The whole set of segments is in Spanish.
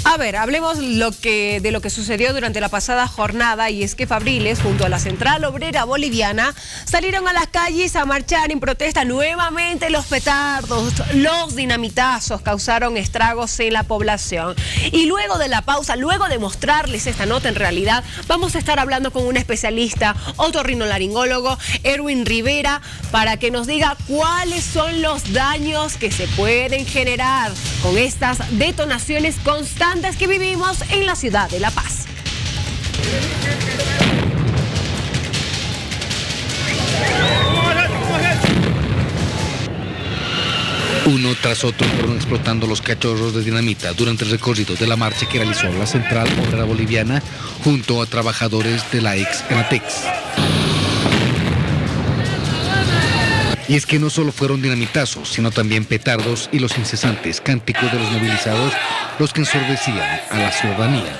A ver, hablemos de lo que sucedió durante la pasada jornada, y es que Fabriles, junto a la Central Obrera Boliviana, salieron a las calles a marchar en protesta. Nuevamente los petardos, los dinamitazos causaron estragos en la población. Y luego de la pausa, luego de mostrarles esta nota en realidad, vamos a estar hablando con un especialista, otorrinolaringólogo, Erwin Rivera, para que nos diga cuáles son los daños que se pueden generar con estas detonaciones constantes que vivimos en la ciudad de La Paz. Uno tras otro fueron explotando los cachorros de dinamita durante el recorrido de la marcha que realizó la Central Obrera Boliviana junto a trabajadores de la ex Enatex. Y es que no solo fueron dinamitazos, sino también petardos y los incesantes cánticos de los movilizados los que ensordecían a la ciudadanía.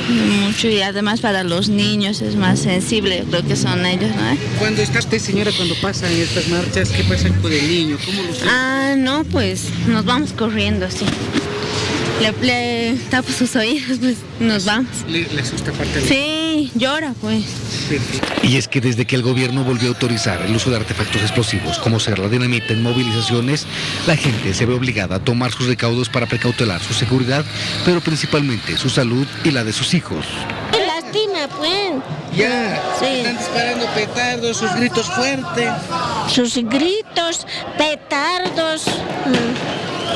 Mucho, y además para los niños es más sensible, creo que son ellos, ¿no? Cuando está usted, señora, cuando pasan estas marchas, ¿qué pasa con el niño? ¿Cómo lo sabe? No, pues nos vamos corriendo, sí. Le tapo sus oídos, pues nos vamos. ¿Le asusta parte de Sí, llora, pues. Y es que desde que el gobierno volvió a autorizar el uso de artefactos explosivos, como ser la dinamita en movilizaciones, la gente se ve obligada a tomar sus recaudos para precautelar su seguridad, pero principalmente su salud y la de sus hijos. ¡Qué lástima, pues! Ya, Sí. están disparando petardos, sus gritos fuertes. Sus gritos, petardos.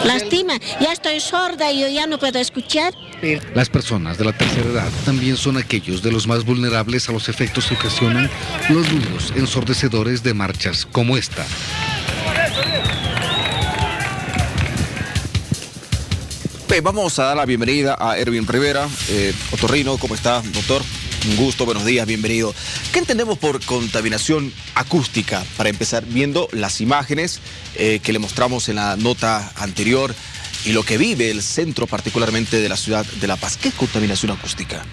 Lástima, ya estoy sorda y yo ya no puedo escuchar. Las personas de la tercera edad también son aquellos de los más vulnerables a los efectos que ocasionan los ruidos ensordecedores de marchas como esta. Vamos a dar la bienvenida a Erwin Rivera. Otorrino, ¿cómo está, doctor? Un gusto, buenos días, bienvenido. ¿Qué entendemos por contaminación acústica? Para empezar, viendo las imágenes que le mostramos en la nota anterior y lo que vive el centro particularmente de la ciudad de La Paz. ¿Qué es contaminación acústica?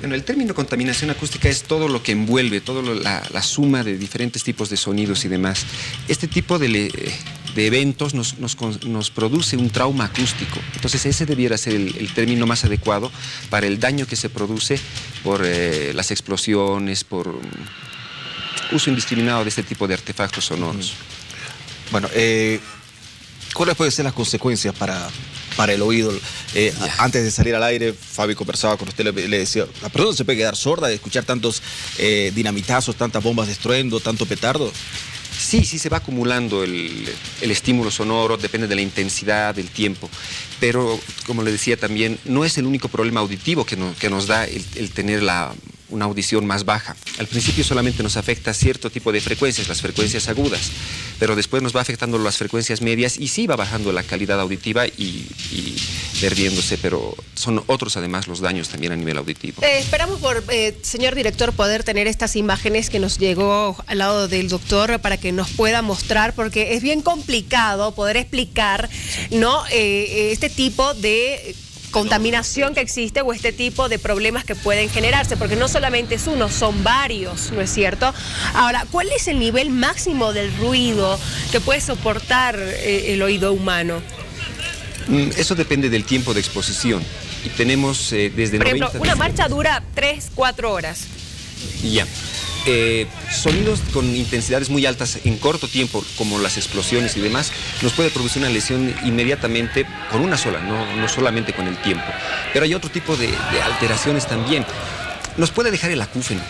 Bueno, el término contaminación acústica es todo lo que envuelve, la suma de diferentes tipos de sonidos y demás. Este tipo de eventos nos produce un trauma acústico. Entonces ese debiera ser el término más adecuado para el daño que se produce por las explosiones, por uso indiscriminado de este tipo de artefactos sonoros. Bueno, ¿cuáles pueden ser las consecuencias para el oído? Antes de salir al aire, Fabi conversaba con usted, le decía, la persona se puede quedar sorda de escuchar tantos dinamitazos, tantas bombas de estruendo, tanto petardo. Sí, se va acumulando el estímulo sonoro, depende de la intensidad, del tiempo. Pero, como le decía también, no es el único problema auditivo que nos da el tener una audición más baja. Al principio solamente nos afecta cierto tipo de frecuencias, las frecuencias agudas, pero después nos va afectando las frecuencias medias y sí va bajando la calidad auditiva y perdiéndose, pero son otros además los daños también a nivel auditivo. Esperamos señor director, poder tener estas imágenes que nos llegó al lado del doctor para que nos pueda mostrar, porque es bien complicado poder explicar, ¿no? Este tipo de contaminación que existe o este tipo de problemas que pueden generarse, porque no solamente es uno, son varios, ¿no es cierto? Ahora, ¿cuál es el nivel máximo del ruido que puede soportar el oído humano? Eso depende del tiempo de exposición. Y tenemos desde... Por ejemplo, una marcha dura 3-4 horas. Ya. Sonidos con intensidades muy altas en corto tiempo, como las explosiones y demás, nos puede producir una lesión inmediatamente con una sola, no solamente con el tiempo. Pero hay otro tipo de alteraciones también. Nos puede dejar el acúfeno.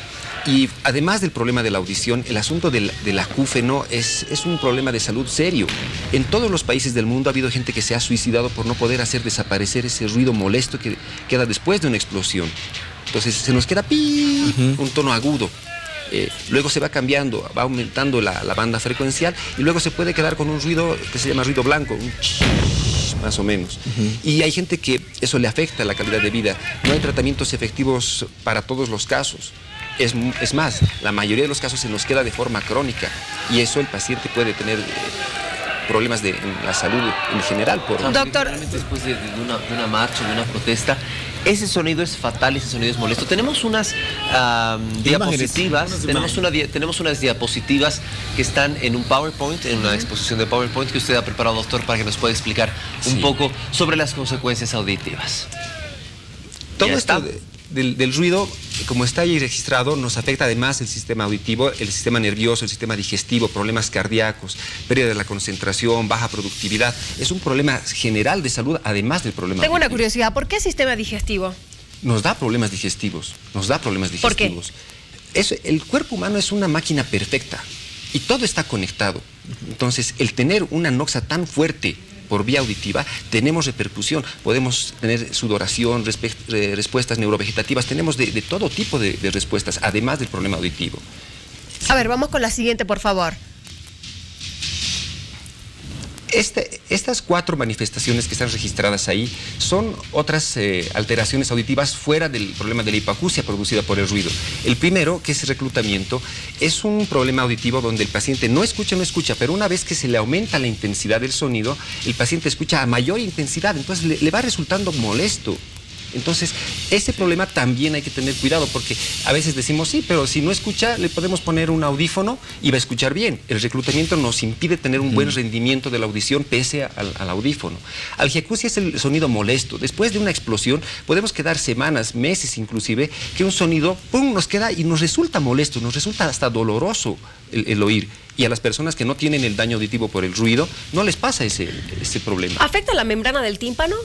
Y además del problema de la audición, el asunto del acúfeno es un problema de salud serio. En todos los países del mundo ha habido gente que se ha suicidado por no poder hacer desaparecer ese ruido molesto que queda después de una explosión. Entonces se nos queda un tono agudo. Luego se va cambiando, va aumentando la banda frecuencial y luego se puede quedar con un ruido que se llama ruido blanco, un más o menos. Y hay gente que eso le afecta la calidad de vida. No hay tratamientos efectivos para todos los casos. Es más, la mayoría de los casos se nos queda de forma crónica y eso el paciente puede tener problemas en la salud en general. Doctor, después de una marcha, de una protesta, ese sonido es fatal, ese sonido es molesto. Tenemos unas diapositivas, tenemos unas diapositivas que están en un PowerPoint, en una exposición de PowerPoint que usted ha preparado, doctor, para que nos pueda explicar un poco sobre las consecuencias auditivas. Todo esto del ruido, como está ahí registrado, nos afecta además el sistema auditivo, el sistema nervioso, el sistema digestivo, problemas cardíacos, pérdida de la concentración, baja productividad. Es un problema general de salud, además del problema Tengo una auditivo. curiosidad, ¿por qué sistema digestivo? Nos da problemas digestivos, ¿Por qué? El cuerpo humano es una máquina perfecta y todo está conectado. Entonces, el tener una noxa tan fuerte por vía auditiva, tenemos repercusión, podemos tener sudoración, respuestas neurovegetativas, tenemos de todo tipo de respuestas, además del problema auditivo. A ver, vamos con la siguiente, por favor. Estas 4 manifestaciones que están registradas ahí son otras alteraciones auditivas fuera del problema de la hipoacusia producida por el ruido. El primero, que es reclutamiento, es un problema auditivo donde el paciente no escucha, pero una vez que se le aumenta la intensidad del sonido, el paciente escucha a mayor intensidad, entonces le va resultando molesto. Entonces, ese problema también hay que tener cuidado, porque a veces decimos, sí, pero si no escucha, le podemos poner un audífono y va a escuchar bien. El reclutamiento nos impide tener un buen rendimiento de la audición pese al audífono. Algiacusia es el sonido molesto. Después de una explosión, podemos quedar semanas, meses inclusive, que un sonido, ¡pum!, nos queda y nos resulta molesto, nos resulta hasta doloroso el oír. Y a las personas que no tienen el daño auditivo por el ruido, no les pasa ese problema. ¿Afecta la membrana del tímpano?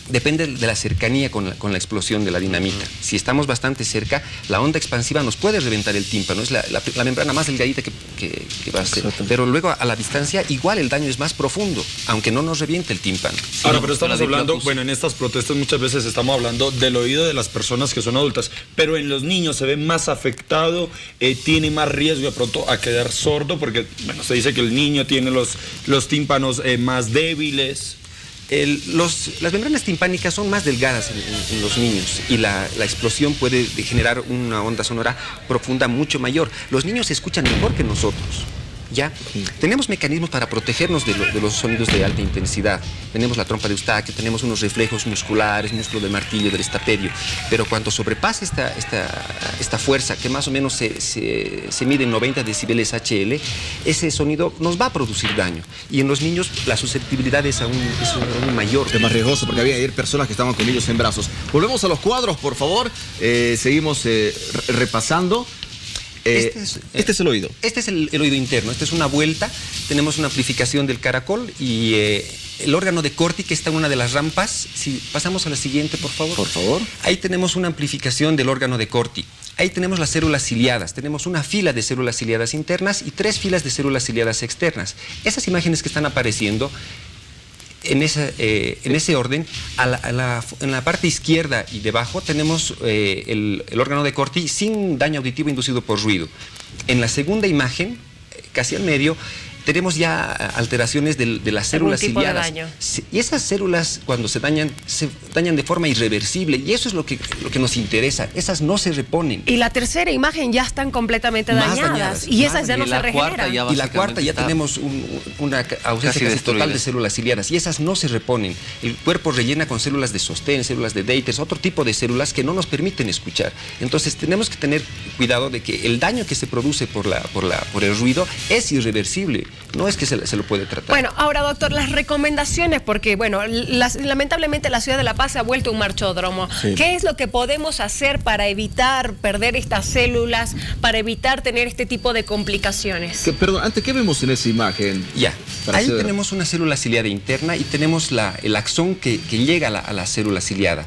Depende de la cercanía con la explosión de la dinamita. Si estamos bastante cerca, la onda expansiva nos puede reventar el tímpano. Es la membrana más delgadita que va a ser. Pero luego a la distancia igual el daño es más profundo, aunque no nos reviente el tímpano. Ahora, pero estamos hablando, bueno, en estas protestas muchas veces estamos hablando del oído de las personas que son adultas, pero en los niños se ve más afectado, tiene más riesgo de pronto a quedar sordo, porque bueno, se dice que el niño tiene los tímpanos más débiles. Las membranas timpánicas son más delgadas en los niños y la explosión puede generar una onda sonora profunda mucho mayor. Los niños escuchan mejor que nosotros. ¿Ya? Tenemos mecanismos para protegernos de los sonidos de alta intensidad. Tenemos la trompa de Eustaquio, tenemos unos reflejos musculares, músculo del martillo, del estapedio. Pero cuando sobrepasa esta fuerza, que más o menos se mide en 90 decibeles HL, ese sonido nos va a producir daño. Y en los niños la susceptibilidad es aún mayor. Es más riesgoso porque había ayer personas que estaban con niños en brazos. Volvemos a los cuadros, por favor. Seguimos repasando. Este es el oído. Este es el oído interno, esta es una vuelta, tenemos una amplificación del caracol y el órgano de Corti, que está en una de las rampas. Si pasamos a la siguiente, por favor. Por favor. Ahí tenemos una amplificación del órgano de Corti. Ahí tenemos las células ciliadas, tenemos una fila de células ciliadas internas y 3 filas de células ciliadas externas. Esas imágenes que están apareciendo en ese orden, en la parte izquierda y debajo tenemos el órgano de Corti sin daño auditivo inducido por ruido. En la segunda imagen, casi al medio, tenemos ya alteraciones de las células ciliadas. De daño. Y esas células, cuando se dañan de forma irreversible, y eso es lo que nos interesa. Esas no se reponen. Y la tercera imagen ya están completamente dañadas. Y esas ya no se regeneran. Y la cuarta ya tenemos una ausencia casi total de células ciliadas, y esas no se reponen. El cuerpo rellena con células de sostén, células de Dayters, otro tipo de células que no nos permiten escuchar. Entonces tenemos que tener cuidado de que el daño que se produce por el ruido es irreversible. No es que se lo puede tratar. Bueno, ahora, doctor, las recomendaciones, porque, bueno, lamentablemente la ciudad de La Paz se ha vuelto un marchódromo. Sí. ¿Qué es lo que podemos hacer para evitar perder estas células, para evitar tener este tipo de complicaciones? Perdón, antes, ¿qué vemos en esa imagen? Ya, ahí tenemos una célula ciliada interna y tenemos el axón que llega a la célula ciliada.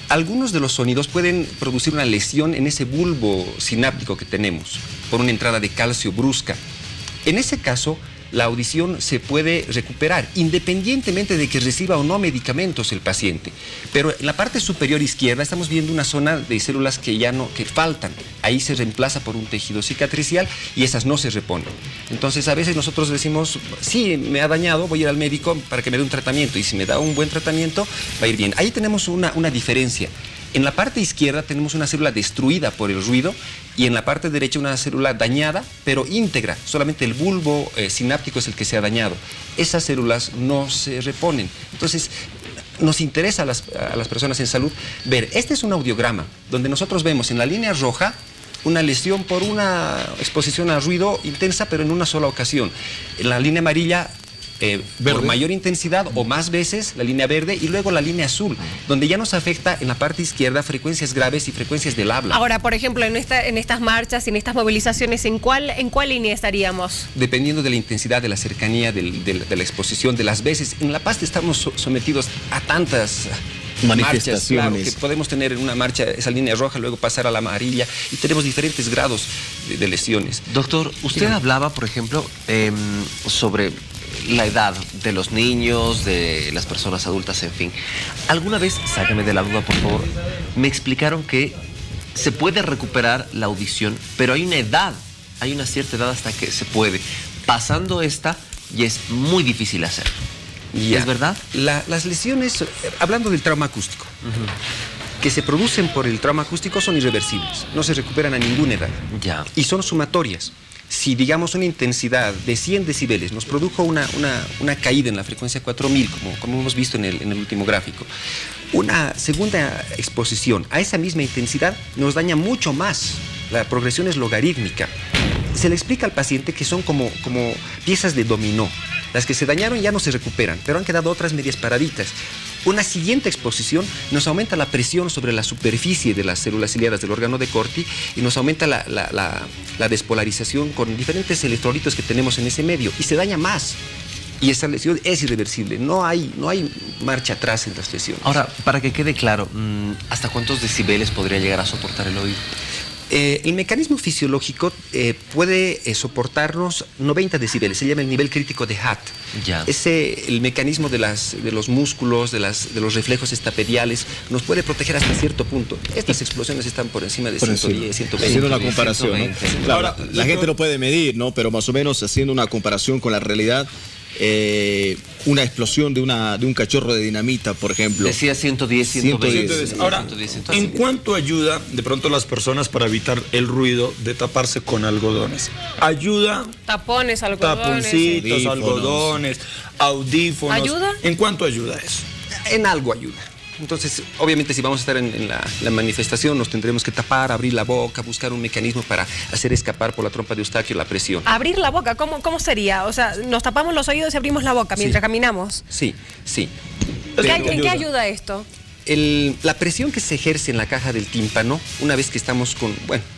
Algunos de los sonidos pueden producir una lesión en ese bulbo sináptico que tenemos por una entrada de calcio brusca. En ese caso, la audición se puede recuperar, independientemente de que reciba o no medicamentos el paciente. Pero en la parte superior izquierda estamos viendo una zona de células que faltan. Ahí se reemplaza por un tejido cicatricial y esas no se reponen. Entonces, a veces nosotros decimos, sí, me ha dañado, voy a ir al médico para que me dé un tratamiento. Y si me da un buen tratamiento, va a ir bien. Ahí tenemos una diferencia. En la parte izquierda tenemos una célula destruida por el ruido y en la parte derecha una célula dañada, pero íntegra. Solamente el bulbo sináptico es el que se ha dañado. Esas células no se reponen. Entonces, nos interesa a las personas en salud ver, este es un audiograma donde nosotros vemos en la línea roja una lesión por una exposición a ruido intensa, pero en una sola ocasión. En la línea amarilla, por mayor intensidad o más veces la línea verde y luego la línea azul, donde ya nos afecta en la parte izquierda frecuencias graves y frecuencias del habla. Ahora, por ejemplo, en estas marchas, en estas movilizaciones, ¿en cuál línea estaríamos? Dependiendo de la intensidad, de la cercanía, de la exposición, de las veces. En La Paz estamos sometidos a tantas manifestaciones. Marchas, claro, que podemos tener en una marcha esa línea roja, luego pasar a la amarilla y tenemos diferentes grados de lesiones. Doctor, usted hablaba, por ejemplo, sobre la edad de los niños, de las personas adultas, en fin. ¿Alguna vez, sácame de la duda, por favor, me explicaron que se puede recuperar la audición, pero hay una edad, hay una cierta edad hasta que se puede? Pasando esta, y es muy difícil hacer. Ya. ¿Es verdad? Las lesiones, hablando del trauma acústico, que se producen por el trauma acústico son irreversibles, no se recuperan a ninguna edad. Ya. Y son sumatorias. Si, digamos, una intensidad de 100 decibeles nos produjo una caída en la frecuencia 4000, como hemos visto en el último gráfico, una segunda exposición a esa misma intensidad nos daña mucho más. La progresión es logarítmica. Se le explica al paciente que son como piezas de dominó. Las que se dañaron ya no se recuperan, pero han quedado otras medias paraditas. Una siguiente exposición nos aumenta la presión sobre la superficie de las células ciliadas del órgano de Corti y nos aumenta la despolarización con diferentes electrolitos que tenemos en ese medio y se daña más. Y esa lesión es irreversible, no hay marcha atrás en las lesiones. Ahora, para que quede claro, ¿hasta cuántos decibeles podría llegar a soportar el oído? El mecanismo fisiológico puede soportarnos 90 decibeles, se llama el nivel crítico de Hatt. Ya. El mecanismo de los músculos, de los reflejos estapediales, nos puede proteger hasta cierto punto. Estas explosiones están por encima de 110, 120. Haciendo una comparación, 120, ¿no? Claro, la gente no puede medir, ¿no? Pero más o menos haciendo una comparación con la realidad, una explosión de un cachorro de dinamita, por ejemplo. Decía 110, 120. Ahora, 110. ¿en cuánto ayuda de pronto las personas para evitar el ruido de taparse con algodones? Ayuda. Tapones, algodones. Taponcitos, algodones, audífonos. ¿Ayuda? ¿En cuánto ayuda eso? En algo ayuda. Entonces, obviamente, si vamos a estar en la manifestación, nos tendremos que tapar, abrir la boca, buscar un mecanismo para hacer escapar por la trompa de Eustaquio la presión. ¿Abrir la boca? ¿Cómo sería? O sea, nos tapamos los oídos y abrimos la boca mientras caminamos. Sí. ¿En qué ayuda esto? La presión que se ejerce en la caja del tímpano, una vez que estamos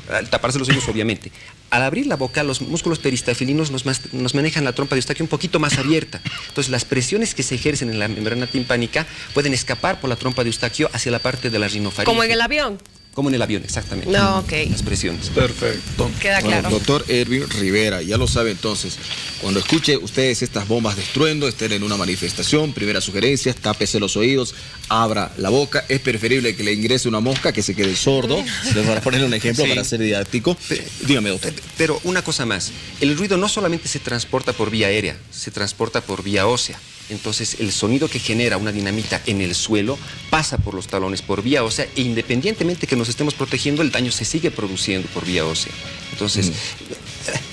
al taparse los oídos, obviamente, al abrir la boca, los músculos peristafilinos nos manejan la trompa de Eustaquio un poquito más abierta. Entonces, las presiones que se ejercen en la membrana timpánica pueden escapar por la trompa de Eustaquio hacia la parte de la rinofaringe. ¿Como en el avión? Como en el avión, exactamente. No, ok. Las presiones. Perfecto. Queda claro. Doctor Erwin Rivera, ya lo sabe entonces. Cuando escuche ustedes estas bombas de estruendo, estén en una manifestación, primeras sugerencias, tápese los oídos, abra la boca. Es preferible que le ingrese una mosca que se quede sordo. Para ponerle un ejemplo para ser didáctico. Dígame, doctor. Pero una cosa más. El ruido no solamente se transporta por vía aérea, se transporta por vía ósea. Entonces, el sonido que genera una dinamita en el suelo pasa por los talones, por vía ósea, e independientemente que nos estemos protegiendo, el daño se sigue produciendo por vía ósea. Entonces,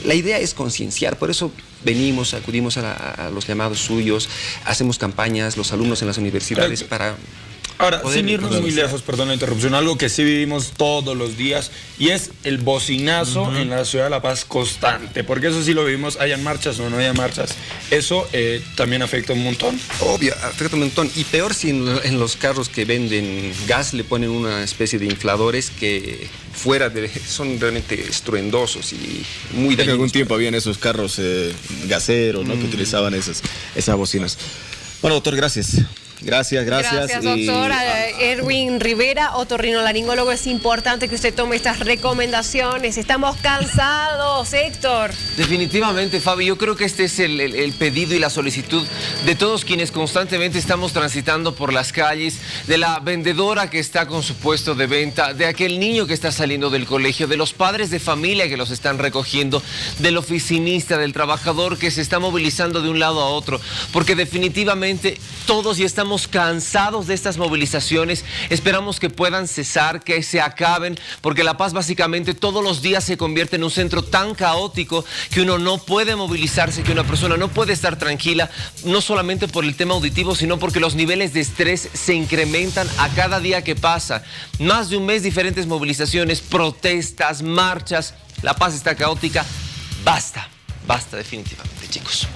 la idea es concienciar, por eso acudimos a los llamados suyos, hacemos campañas, los alumnos en las universidades para... Ahora, sin irnos muy lejos, perdón la interrupción, algo que sí vivimos todos los días y es el bocinazo en la ciudad de La Paz constante, porque eso sí lo vivimos, hayan marchas o no hayan marchas, eso también afecta un montón. Obvio, afecta un montón, y peor si en los carros que venden gas le ponen una especie de infladores que son realmente estruendosos y muy dañinos. En algún tiempo habían esos carros gaseros, ¿no? Que utilizaban esas bocinas. Bueno, doctor, gracias. Gracias, doctor. Erwin Rivera, otorrinolaringólogo. Es importante que usted tome estas recomendaciones. Estamos cansados, Héctor. Definitivamente, Fabi, yo creo que este es el pedido y la solicitud de todos quienes constantemente estamos transitando por las calles, de la vendedora que está con su puesto de venta, de aquel niño que está saliendo del colegio, de los padres de familia que los están recogiendo, del oficinista, del trabajador que se está movilizando de un lado a otro, porque definitivamente todos ya estamos cansados de estas movilizaciones. Esperamos que puedan cesar, que se acaben, porque La Paz básicamente todos los días se convierte en un centro tan caótico que uno no puede movilizarse, que una persona no puede estar tranquila, no solamente por el tema auditivo, sino porque los niveles de estrés se incrementan a cada día que pasa. Más de un mes, diferentes movilizaciones, protestas, marchas. La Paz está caótica. Basta definitivamente, chicos.